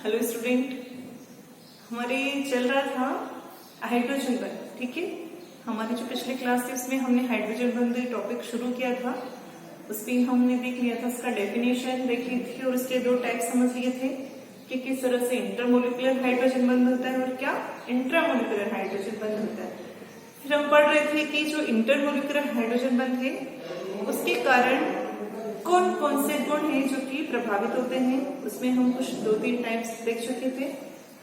Hello student, हमारे चल रहा था हाइड्रोजन बंध। ठीक है, हमारी जो पिछले क्लास थी उसमें हमने हाइड्रोजन बंध टॉपिक शुरू किया था। उसमें हमने देख लिया था, उसका डेफिनेशन देख ली थी और उसके दो टाइप समझ लिए थे कि किस तरह से इंटरमोलिकुलर हाइड्रोजन बंध होता है और क्या इंट्रामोलिकुलर हाइड्रोजन बंध होता है। फिर हम पढ़ रहे थे कि जो इंटरमोलिकुलर हाइड्रोजन बंध है उसके कारण कौन कौन से गुण हैं जो कि प्रभावित होते हैं। उसमें हम कुछ 2-3 टाइप्स देख चुके थे,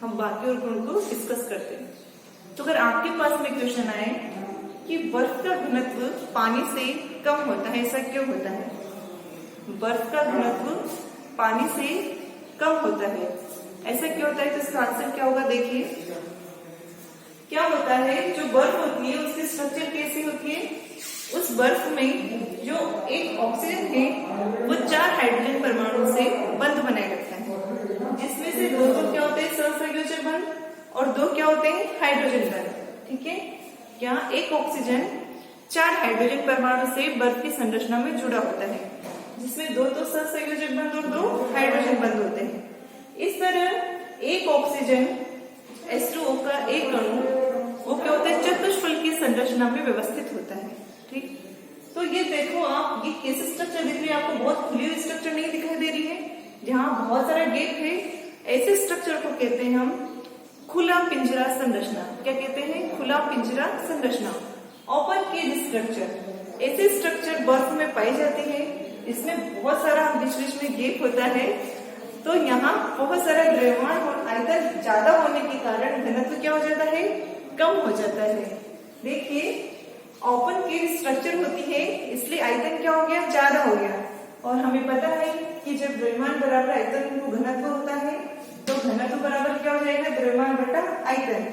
हम बाकी और गुण को डिस्कस करते हैं। तो अगर आपके पास में क्वेश्चन आए कि बर्फ का घनत्व पानी से कम होता है, ऐसा क्यों होता है? बर्फ का घनत्व पानी से कम होता है, ऐसा क्यों होता है? तो इसका आंसर क्या होगा, देखिए क्या होता है। जो बर्फ होती है उसकी स्ट्रक्चर कैसी होती है? उस बर्फ में जो एक ऑक्सीजन है वो 4 हाइड्रोजन परमाणु से बंध बनाए रखता है, जिसमें से 2 तो क्या होते हैं, सहसंयोजक बंध और 2 क्या होते हैं, हाइड्रोजन बंध। ठीक है, यहाँ एक ऑक्सीजन 4 हाइड्रोजन परमाणु से बर्फ की संरचना में जुड़ा होता है, जिसमें 2 तो सहसंयोजक बंध और 2 हाइड्रोजन बंध होते हैं। इस तरह एक ऑक्सीजन H2O का एक अणु वो क्या होता है, चतुष्फलक की संरचना में व्यवस्थित होता है। ठीक, तो ये देखो आप, ये कैसे स्ट्रक्चर दिख रही है आपको? बहुत खुली हुई स्ट्रक्चर नहीं दिखाई दे रही है, जहाँ बहुत सारा गैप है। ऐसे स्ट्रक्चर को कहते हैं हम खुला पिंजरा संरचना। क्या कहते हैं? खुला पिंजरा संरचना, ओपन केज स्ट्रक्चर। ऐसे स्ट्रक्चर बर्फ में पाई जाती है, इसमें बहुत सारा बीच बीच में गैप होता है। तो यहाँ बहुत सारा द्रव्यमान और आयतन ज्यादा होने के कारण घनत्व क्या हो जाता है, कम हो जाता है। देखिए ओपन केज स्ट्रक्चर होती है, इसलिए आयतन क्या हो गया, ज्यादा हो गया। और हमें पता है कि जब द्रव्यमान बराबर आयतन को घनत्व होता है तो घनत्व बराबर क्या हो जाएगा, द्रव्यमान बटा आयतन।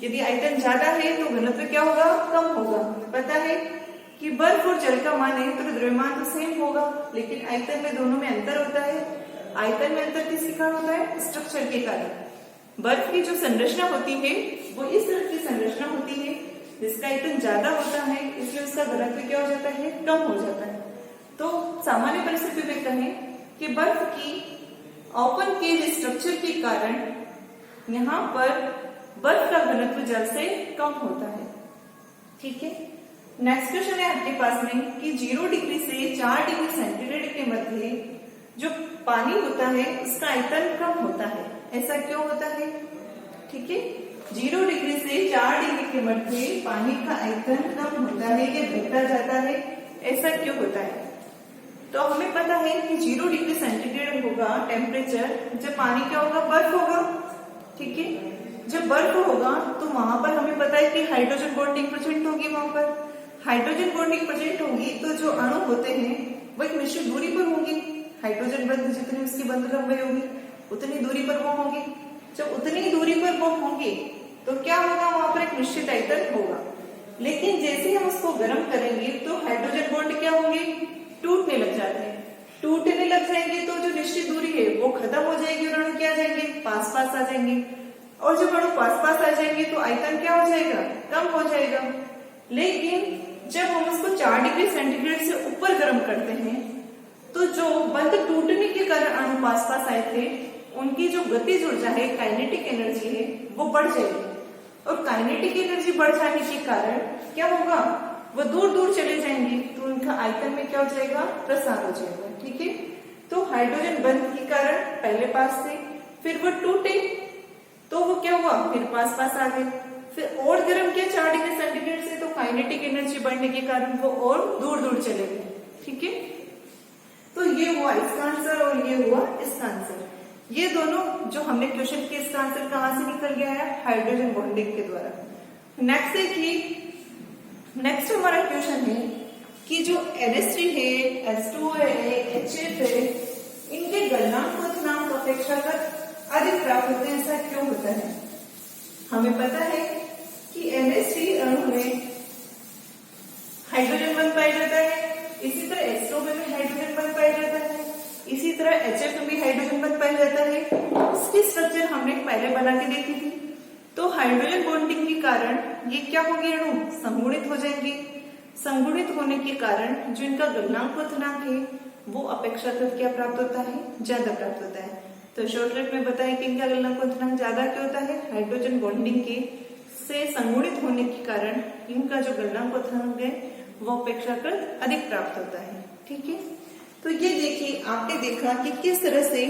यदि आयतन ज्यादा है तो घनत्व क्या होगा, कम होगा। पता है कि बर्फ और जल का मान है तो द्रव्यमान तो सेम होगा, लेकिन आयतन में दोनों में अंतर होता है। आयतन में अंतर किसके कारण होता है, स्ट्रक्चर के कारण। बर्फ की जो संरचना होती है वो इस तरह की संरचना होती है जिसका आयतन ज्यादा होता है, इसलिए उसका घनत्व क्या हो जाता है, कम हो जाता है। तो सामान्य परिस्थिति में कहें कि बर्फ की ओपन केज स्ट्रक्चर के कारण यहाँ पर बर्फ का घनत्व जल से कम होता है। ठीक है, नेक्स्ट क्वेश्चन है आपके पास में कि 0 डिग्री से 4 डिग्री सेंटीग्रेड के मध्य जो पानी होता है उसका आयतन कम होता है, ऐसा क्यों होता है? ठीक है, 0 डिग्री से 4 डिग्री के मध्य पानी का आयतन कम होता है या घटता जाता है, ऐसा क्यों होता है? तो हमें पता है कि 0 डिग्री सेंटीग्रेड होगा टेम्परेचर, जब पानी क्या होगा, बर्फ होगा। ठीक है, जब बर्फ होगा तो वहां पर हमें पता है कि हाइड्रोजन बॉन्डिंग प्रेजेंट होगी। वहां पर हाइड्रोजन बॉन्डिंग प्रेजेंट होगी तो जो अणु होते हैं वो एक निश्चित दूरी पर होंगे। हाइड्रोजन बंध जितनी उसकी बंध लंबाई होगी उतनी दूरी पर वो होंगे। जब उतनी दूरी पर वो होंगे तो क्या होगा, वहां पर एक निश्चित आयतन होगा। लेकिन जैसे हम उसको गर्म करेंगे तो हाइड्रोजन बॉन्ड क्या होंगे, टूटने लग जाते हैं। टूटने लग जाएंगे तो जो निश्चित दूरी है वो खत्म हो जाएगी और अणु क्या आ जाएंगे, पास पास आ जाएंगे। और जब अणु पास पास आ जाएंगे तो आयतन क्या हो जाएगा, कम हो जाएगा। लेकिन जब हम उसको 4 डिग्री सेंटीग्रेड से ऊपर गर्म करते हैं तो जो बंध टूटने के कारण अणु पास पास आए थे उनकी जो गतिज ऊर्जा है, काइनेटिक एनर्जी है, वो बढ़ जाएगी। और काइनेटिक एनर्जी बढ़ जाने के कारण क्या होगा, वो दूर दूर चले जाएंगे तो उनका आयतन में क्या हो जाएगा, प्रसार हो जाएगा। ठीक है, तो हाइड्रोजन बंध के कारण पहले पास थे, फिर वो टूटे तो वो क्या हुआ, फिर पास पास आ गए। फिर और गर्म किया 4 डिग्री सेंटीग्रेड से तो काइनेटिक एनर्जी बढ़ने के कारण वो और दूर दूर चले गए। ठीक है, तो ये हुआ इसका आंसर और ये हुआ इसका आंसर। ये दोनों जो हमने क्वेश्चन किया इसका आंसर कहां से निकल गया है, हाइड्रोजन बॉन्डिंग के द्वारा। नेक्स्ट देखिए, नेक्स्ट हमारा क्वेश्चन है कि जो NH3 है, H2O है, HF है, इनके गलनांक क्वथनांक अपेक्षाकृत अधिक प्राप्त होते हैं, ऐसा क्यों होता है? हमें पता है कि NH3 अणु में हाइड्रोजन बंध पाया जाता है, इसी तरह H2O में भी हाइड्रोजन बंध पाया जाता है, इसी तरह HF में भी हाइड्रोजन बंध पाया जाता है। इसकी स्ट्रक्चर हमने पहले बना के देखी थी। तो हाइड्रोजन बॉन्डिंग के कारण ये क्या होंगे, अणु संगुणित हो जाएंगे। संगुणित होने के कारण जो इनका गलनांक क्वथनांक है वो अपेक्षाकृत क्या प्राप्त होता है, ज्यादा प्राप्त होता है। तो शॉर्टकट में बताएं कि इनका गलनांक गुणधर्म ज्यादा क्यों होता है? हाइड्रोजन बॉन्डिंग के से संगुणित होने के कारण इनका जो गलनांक गुणधर्म है वो अपेक्षाकृत अधिक प्राप्त होता है। ठीक है, तो ये देखिए आपने देखा कि किस तरह से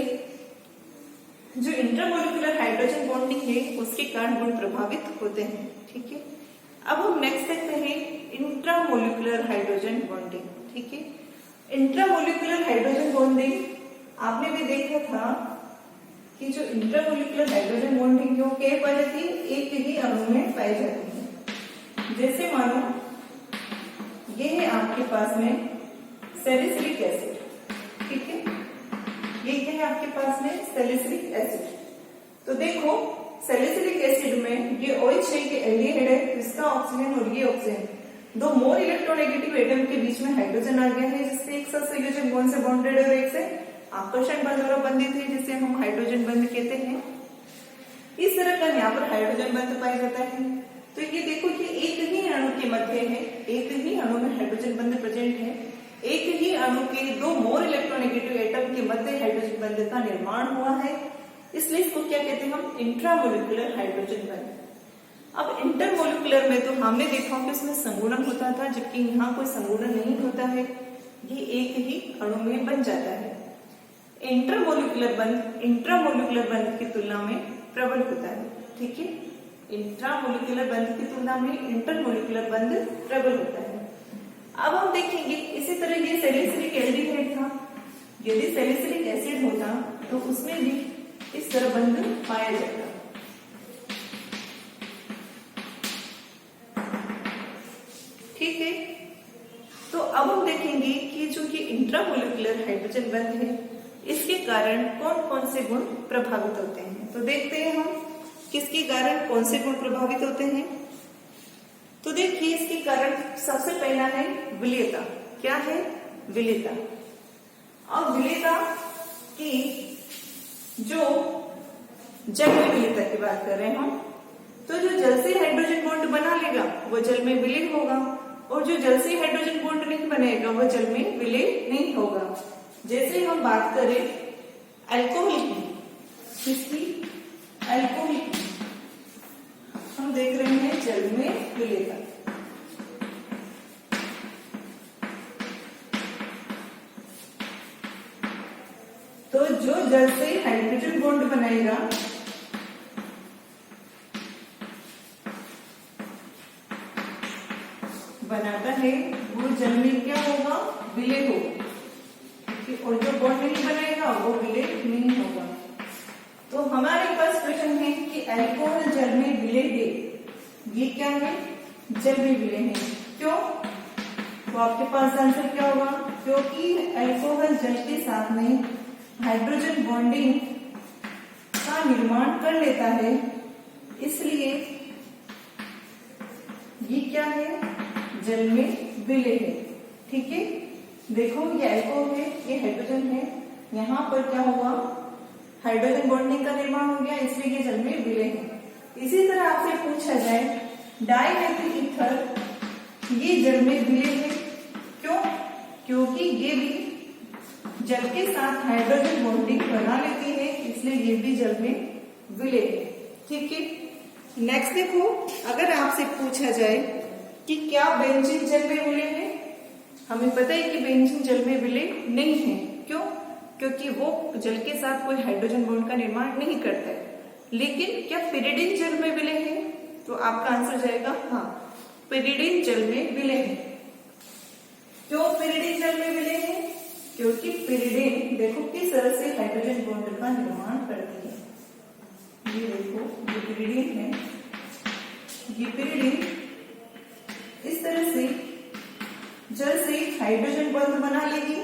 जो इंट्रामोलिकुलर हाइड्रोजन बॉन्डिंग है उसके कारण गुण प्रभावित होते हैं। ठीक है, अब हम नेक्स्ट देखते हैं इंट्रामोलिकुलर हाइड्रोजन बॉन्डिंग। ठीक है, इंट्रामोलिकुलर हाइड्रोजन बॉन्डिंग आपने भी देखा था कि जो इंट्रामोलिकुलर हाइड्रोजन बॉन्डिंग है वो कई पाई जाती है? एक ही अणु में पाई जाती है। जैसे मानो ये है आपके पास में सैलिसिलिक एसिड। ठीक है, ये क्या है आपके पास में? Salicylic acid. तो देखो सैलिसिलिक एसिड में ये OH है, ये एल्डिहाइड है, इसका ऑक्सीजन और ये ऑक्सीजन दो मोर इलेक्ट्रोनेगेटिव एटम के बीच में हाइड्रोजन आ गया है, जिससे एक साथ संयोजन बॉन्ड से बॉन्डेड है और एक से आकर्षण बंध द्वारा बंधित है, जिसे हम हाइड्रोजन बंध कहते हैं। इस तरह का यहाँ पर हाइड्रोजन बंध पाया जाता है। तो ये देखो कि एक ही अणु के मध्य है, एक ही अणु में हाइड्रोजन बंध प्रेजेंट है, एक ही अणु के दो मोर इलेक्ट्रोनेगेटिव एटम के मध्य हाइड्रोजन बंध का निर्माण हुआ है, इसलिए इसको क्या कहते हैं हम? इंट्रामोलिकुलर हाइड्रोजन बंध। अब इंटरमोलिकुलर में तो हमने देखा कि उसमें संगुणन होता था, जबकि यहाँ कोई संगुणन नहीं होता है, ये एक ही अणु में बन जाता है। इंट्रामोलिकुलर बंध की तुलना में प्रबल होता है। ठीक है, इंट्रामोलिकुलर बंध की तुलना में इंटरमोलिकुलर बंध प्रबल होता है। अब हम देखेंगे इसी तरह ये सैलिसिलिक एल्डिहाइड था, यदि सैलिसिलिक एसिड होता तो उसमें भी इस तरह बंध पाया जाता। ठीक है, तो अब हम देखेंगे कि जो ये इंट्रामोलिकुलर हाइड्रोजन बंध है इसके कारण कौन कौन से गुण प्रभावित होते हैं। तो देखते हैं हम किसके कारण कौन से गुण प्रभावित होते हैं। तो देखिए इसके कारण सबसे पहला है विलेयता। क्या है? विलेयता। अब विलेयता की जो जल में विलेयता की बात कर रहे हैं हम, तो जो जल से हाइड्रोजन बॉन्ड बना लेगा वो जल में विलय होगा, और जो जल से हाइड्रोजन बॉन्ड नहीं बनेगा वो जल में विलय नहीं होगा। जैसे हम बात करें अल्कोहल की, किसकी? अल्कोहल की, हम देख रहे हैं जल में विलेयता। तो जो जल से हाइड्रोजन बॉन्ड बनाएगा बनाता है वो जल में क्या होगा? विलय होगा, और जो बॉन्ड नहीं बनाएगा वो विलय नहीं होगा। तो हमारे पास प्रश्न है कि अल्कोहल जल में विलय है, ये क्या है? जल में विलय है। क्यों? तो आपके पास आंसर क्या होगा? क्योंकि अल्कोहल जल के साथ में हाइड्रोजन बॉन्डिंग का निर्माण कर लेता है, इसलिए ये क्या है? जल में विलय है। ठीक है, देखो ये अल्कोहल है, ये हाइड्रोजन है, यहाँ पर क्या हुआ? हाइड्रोजन बॉन्डिंग का निर्माण हो गया, इसलिए ये जल में विलय है। इसी तरह आपसे पूछा जाए डाइमेथिल ईथर, ये जल में विलय है। क्यों? क्योंकि ये भी जल के साथ हाइड्रोजन बॉन्डिंग बना लेती है, इसलिए ये भी जल में विलय है। ठीक है, नेक्स्ट देखो, अगर आपसे पूछा जाए कि क्या बेंजीन जल में विलय है, हमें पता है कि बेंजीन जल में विलय नहीं है। क्यों? क्योंकि वो जल के साथ कोई हाइड्रोजन बॉन्ड का निर्माण नहीं करता है। लेकिन क्या पिरिडिन जल में विलय है? तो आपका आंसर जाएगा हाँ, पिरिडिन जल में विलय है। क्यों पिरिडिन जल में विलय है? क्योंकि पिरिडिन देखो किस तरह से हाइड्रोजन बॉन्ड का निर्माण करती है। ये देखो ये पिरिडिन है, ये पिरिडिन इस तरह से जल से हाइड्रोजन बंध बना लेगी,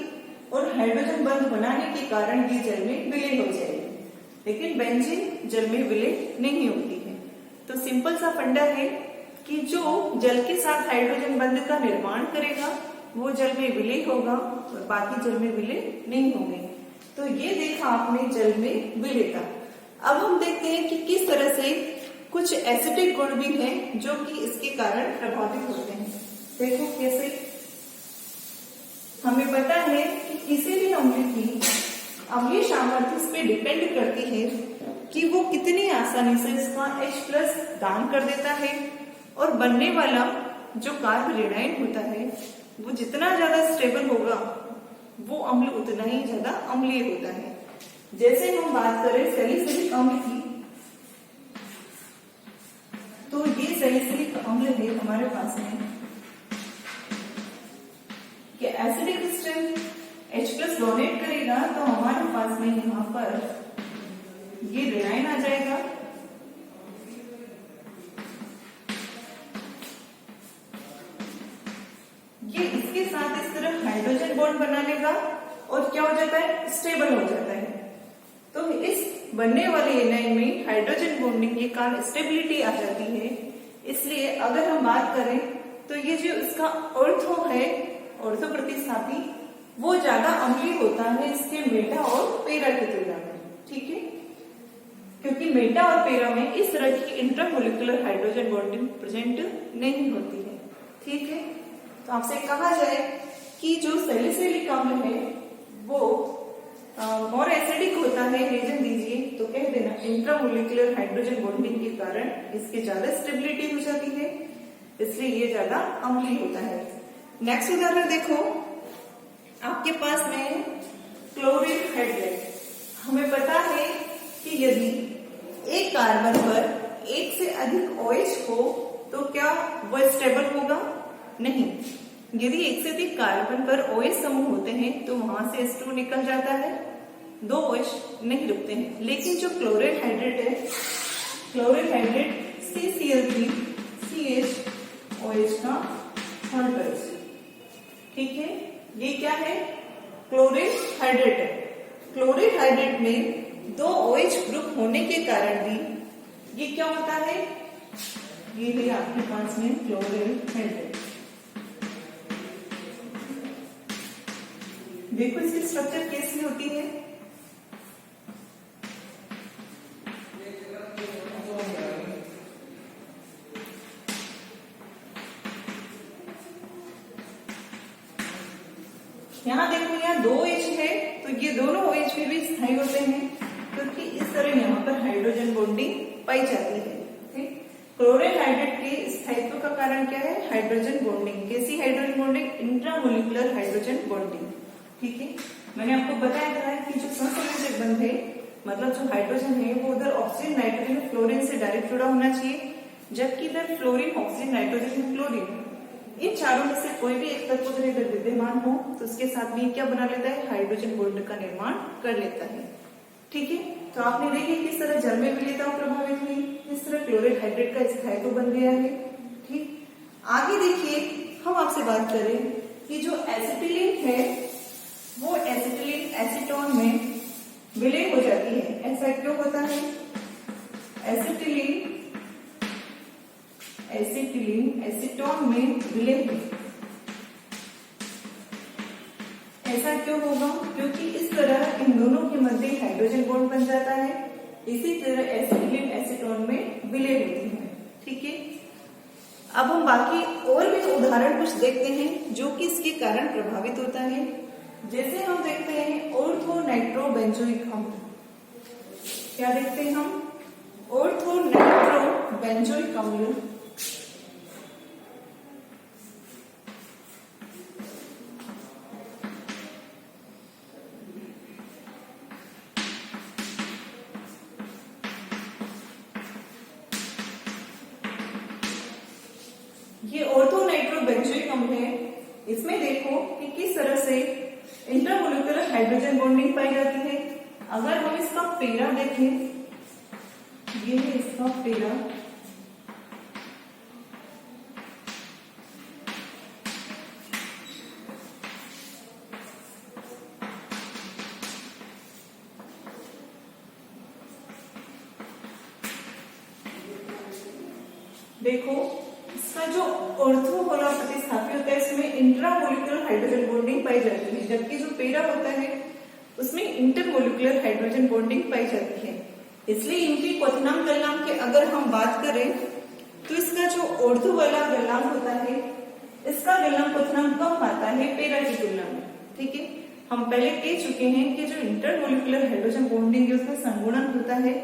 और हाइड्रोजन बंध बनाने के कारण ये जल में विलय हो जाएगी। लेकिन बेंजीन जल में विलय नहीं होती है। तो सिंपल सा फंडा है कि जो जल के साथ हाइड्रोजन बंध का निर्माण करेगा वो जल में विलय होगा, और बाकी जल में विलय नहीं होंगे। तो ये देखा आपने जल में विलयता। अब हम देखते हैं कि किस तरह से कुछ एसिडिक गुण भी हैं जो कि इसके कारण प्रभावित होते हैं। देखो कैसे, हमें पता है कि किसी भी अम्ल की अम्लीय सामर्थ्य इस पे डिपेंड करती है कि वो कितनी आसानी से इसका H+ दान कर देता है, और बनने वाला जो कार्ब रेनाइन होता है वो जितना ज्यादा स्टेबल होगा वो अम्ल उतना ही ज्यादा अम्लीय होता है। जैसे हम बात करें सैलिसिलिक अम्ल की, तो ये सैलिसिलिक अम्ल है हमारे पास में कि एसिडिक स्ट्रेंथ H+ डोनेट करेगा तो हमारे पास में यहाँ पर ये रेनाइन आ जाएगा, ये इसके साथ इस तरह हाइड्रोजन बॉन्ड बना लेगा और क्या हो जाता है, स्टेबल हो जाता है। तो इस बनने वाले एनाइन में हाइड्रोजन बॉन्डिंग के कारण स्टेबिलिटी आ जाती है। इसलिए अगर हम बात करें तो ये जो इसका ऑर्थो है, ऑर्थो प्रतिस्थापी, वो ज्यादा अम्लीय होता है इसके मेटा और पेरा की तुलना में। ठीक है, क्योंकि मेटा और पेरा में इस तरह की इंट्रामोलिकुलर हाइड्रोजन बॉन्डिंग प्रेजेंट नहीं होती है। ठीक है, तो आपसे कहा जाए कि जो सैलिसिलिक अम्ल है वो मोर एसिडिक होता है, रीजन दीजिए तो कह देना इंट्रामोलिकुलर हाइड्रोजन बॉन्डिंग के कारण इसकी ज्यादा स्टेबिलिटी हो जाती है, इसलिए ये ज्यादा अम्लीय होता है। नेक्स्ट उदाहरण देखो, आपके पास में क्लोरीन हाइड्रेट। हमें पता है कि यदि एक कार्बन पर एक से अधिक OH हो तो क्या वह स्टेबल होगा? नहीं। यदि एक से अधिक कार्बन पर OH समूह होते हैं तो वहां से H2 निकल जाता है, 2 OH नहीं रुकते हैं। लेकिन जो क्लोरीन हाइड्रेट है, chlorine hydrate CCl3 CH OH का थर्ड बेस। ठीक है, ये क्या है? क्लोरीन हाइड्रेट है। क्लोरीन हाइड्रेट में 2 OH ग्रुप होने के कारण भी ये क्या होता है, ये है आपके पास में क्लोरीन हाइड्रेट। देखो इसकी स्ट्रक्चर कैसी होती है। यहाँ देखो, यहाँ 2 OH है तो ये दोनों OH भी स्थायी होते हैं, क्योंकि इस तरह यहाँ पर हाइड्रोजन बॉन्डिंग पाई जाती है। ठीक, क्लोरीन हाइड्रेट के स्थायित्व का कारण क्या है? Hydrogen bonding. कैसी hydrogen bonding? Intramolecular hydrogen bonding. ठीक है, मैंने आपको बताया था कि जो सहसंयोजक बंध है, मतलब जो हाइड्रोजन है वो उधर ऑक्सीजन नाइट्रोजन फ्लोरीन से डायरेक्ट जुड़ा होना चाहिए, जबकि इधर फ्लोरीन ऑक्सीजन नाइट्रोजन क्लोरीन, इन चारों में से कोई भी एक तत्व अगर विद्यमान हो तो उसके साथ में क्या बना लेता है? हाइड्रोजन बॉन्ड का निर्माण कर लेता है। ठीक है, तो आपने देखिए किस तरह जल में विलेयता प्रभावित हुई, किस तरह क्लोरीन हाइड्रेट का स्थायित्व बन गया है। ठीक, आगे देखिए, हम आपसे बात करें कि जो एसिटिलीन है वो एसिटिलीन एसीटोन में विलय हो जाती है। ऐसा क्यों होता है? एसिटिलीन एसीटोन में विलय हो, ऐसा क्यों होगा? क्योंकि इस तरह इन दोनों के मध्य हाइड्रोजन बॉन्ड बन जाता है, इसी तरह एसिटिलीन एसीटोन में विलय होती है। ठीक है, अब हम बाकी और भी उदाहरण कुछ देखते हैं जो कि इसके कारण प्रभावित होता है। जैसे हम देखते हैं ऑर्थो नाइट्रो बेंजोइक अम्ल। क्या देखते हैं हम? ऑर्थो नाइट्रो बेंजोइक अम्ल। ये ऑर्थो नाइट्रो बेंजोइक अम्ल है। इसमें देखो कि किस तरह से इंट्रामोलिकुलर हाइड्रोजन बॉन्डिंग पाई जाती है। अगर हम इसका पेरा देखें, ये है इसका पेरा। देखो इसका जो ऑर्थो वाला प्रतिस्थापी होता है इसमें इंट्रामोलिकुलर हाइड्रोजन बॉन्डिंग पाई जाती है, जबकि जो पेरा होता है उसमें इंटरमोलिकुलर हाइड्रोजन बॉन्डिंग पाई जाती है। इसलिए इनकी क्वथनांक गलनांक की अगर हम बात करें तो इसका जो ऑर्थो वाला गलनांक होता है, इसका गलनांक क्वथनांक कम आता है पेरा की तुलना में। ठीक है, हम पहले कह चुके हैं कि जो इंटरमोलिकुलर हाइड्रोजन बॉन्डिंग है उसमें संगुणन होता है।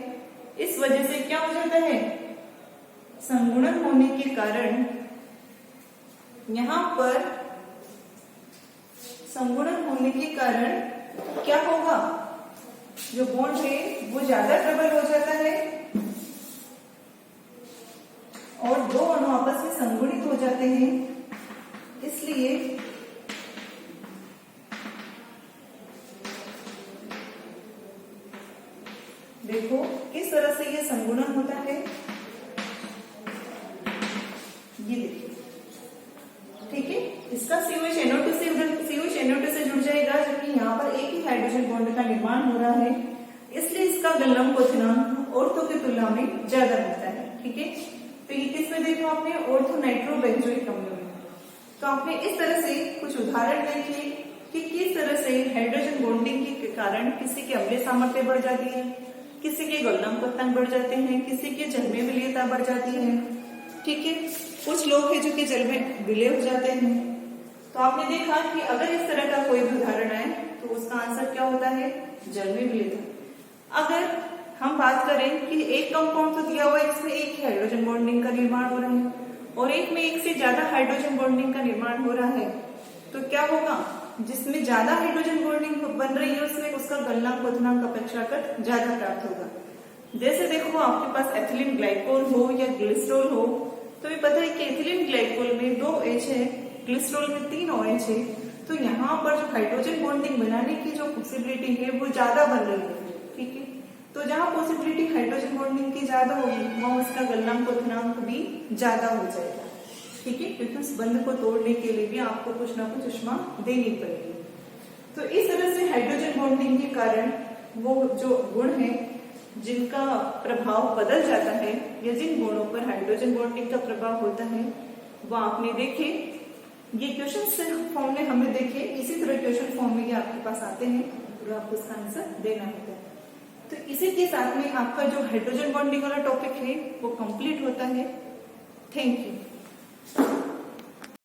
इस वजह से क्या हो जाता है, संगुणन होने के कारण यहां पर संगुणन होने के कारण क्या होगा, जो बॉन्ड है वो ज्यादा डबल हो जाता है और दो अणु आपस में संगुणित हो जाते हैं। इसलिए देखो किस तरह से ये संगुणन होता है, ये देखिए, ठीक है। इसका COH NO2 से जुड़ जाएगा, जबकि यहाँ पर एक ही हाइड्रोजन बॉन्ड का निर्माण हो रहा है, इसलिए इसका गलनांक क्वोथिनांक ऑर्थो की तुलना में ज्यादा होता है, ठीक है। तो ये किसमें देखो आपने, ऑर्थो नाइट्रो बेंजोइक अम्लों में। तो आपने इस तरह से कुछ उदाहरण देखे कि किस तरह से हाइड्रोजन बॉन्डिंग के कारण किसी की अम्लीय सामर्थ्य बढ़ जाती है, किसी के गलनांक क्वोथिनांक बढ़ जाते हैं, किसी के जल में विलीयता बढ़ जाती है, ठीक है। कुछ लोग हैं जो कि जल में विलय हो जाते हैं। तो आपने देखा कि अगर इस तरह का कोई भी उदाहरण आए तो उसका आंसर क्या होता है, जल में विलीयता। अगर हम बात करें कि एक कंपाउंड तो दिया हुआ है जिसमें एक ही हाइड्रोजन बॉन्डिंग का निर्माण हो रहा है और एक में एक से ज्यादा हाइड्रोजन बॉन्डिंग का निर्माण हो रहा है, तो क्या होगा, जिसमें ज्यादा हाइड्रोजन बॉन्डिंग बन रही है उसमें उसका गलनांक क्वोथिनांक अपेक्षाकृत ज्यादा प्राप्त होगा। जैसे देखो आपके पास एथिलीन ग्लाइकोल हो या ग्लिसरॉल हो, तो ये पता है कि एथिलीन ग्लाइकोल में 2 H है, ग्लिसरॉल में 3 OH है, तो यहाँ पर जो हाइड्रोजन बॉन्डिंग बनाने की जो पॉसिबिलिटी है वो ज्यादा बन रही है, ठीक है। तो जहाँ पॉसिबिलिटी हाइड्रोजन बॉन्डिंग की ज्यादा होगी वहां उसका गलनांक क्वोथिनांक भी ज्यादा हो जाएगा, ठीक है, क्योंकि उस बंध को तोड़ने के लिए भी आपको कुछ ना कुछ ऊष्मा देनी पड़ेगी। तो इस तरह से हाइड्रोजन बॉन्डिंग के कारण वो जो गुण है जिनका प्रभाव बदल जाता है या जिन गुणों पर हाइड्रोजन बॉन्डिंग का प्रभाव होता है वो आपने देखे। ये क्वेश्चन फॉर्म में हमने देखे, इसी तरह क्वेश्चन फॉर्म में ये आपके पास आते हैं और आपको उसका आंसर देना होता है। तो इसी के साथ में आपका जो हाइड्रोजन बॉन्डिंग वाला टॉपिक है वो कंप्लीट होता है। Thank you.